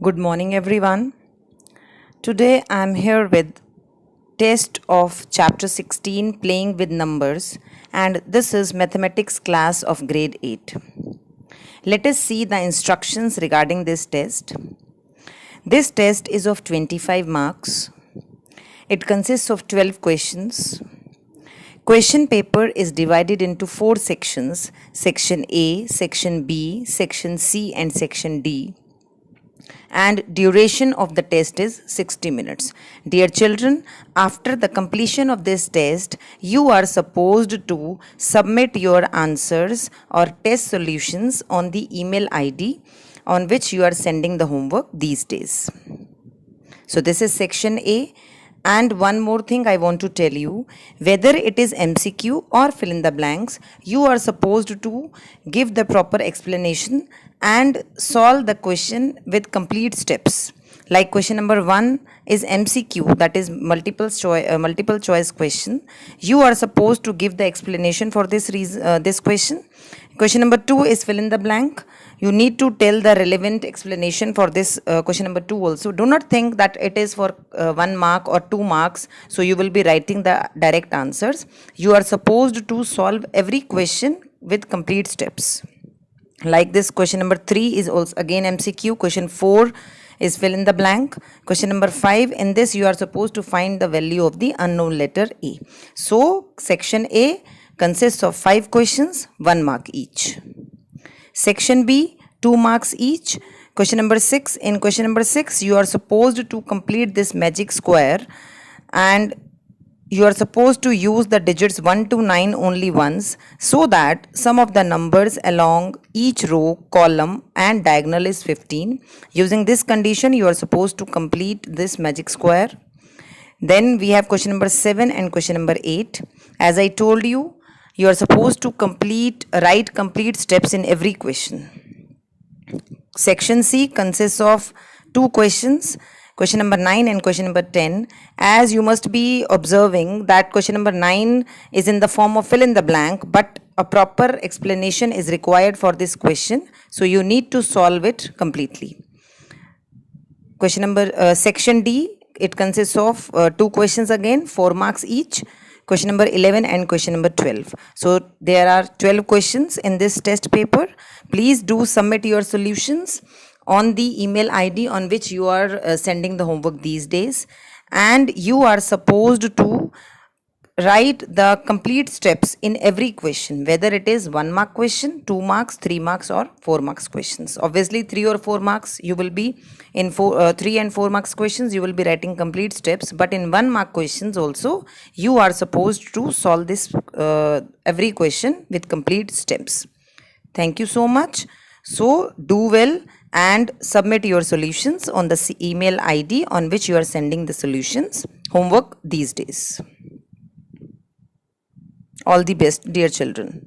Good morning everyone. Today I am here with test of chapter 16 playing with numbers, and this is mathematics class of grade 8. Let us see the instructions regarding this test. This test is of 25 marks. It consists of 12 questions. Question paper is divided into 4 sections: section A, section B, section C and section D. And duration of the test is 60 minutes. Dear children, after the completion of this test, you are supposed to submit your answers or test solutions on the email ID on which you are sending the homework these days. So this is section A. And one more thing I want to tell you, whether it is MCQ or fill in the blanks, you are supposed to give the proper explanation and solve the question with complete steps. Like question number 1 is MCQ, that is multiple choice question. You are supposed to give the explanation for this question. Question number 2 is fill in the blank. You need to tell the relevant explanation for this question number 2 also. Do not think that it is for 1 mark or 2 marks, so you will be writing the direct answers. You are supposed to solve every question with complete steps. Like this, question number 3 is also again MCQ. Question 4 is fill in the blank. Question number 5, in this you are supposed to find the value of the unknown letter A. So section A consists of 5 questions, 1 mark each. Section B, 2 marks each. Question number 6, in question number 6 you are supposed to complete this magic square, and you are supposed to use the digits 1 to 9 only once, so that sum of the numbers along each row, column and diagonal is 15. Using this condition, you are supposed to complete this magic square. Then we have question number 7 and question number 8. As I told you, you are supposed to write complete steps in every question. Section C consists of 2 questions, question number 9 and question number 10. As you must be observing that question number 9 is in the form of fill in the blank, but a proper explanation is required for this question, so you need to solve it completely. Question number section D, it consists of 2 questions again, 4 marks each. Question number 11 and question number 12. So there are 12 questions in this test paper. Please do submit your solutions on the email ID on which you are sending the homework these days. And you are supposed to write the complete steps in every question, whether it is 1 mark question, 2 marks, 3 marks or 4 marks questions. Obviously 3 or 4 marks you will be in 3 and 4 marks questions you will be writing complete steps, but in 1 mark questions also you are supposed to solve this every question with complete steps. Thank you so much. So do well and submit your solutions on the email ID on which you are sending the solutions homework these days. All the best, dear children.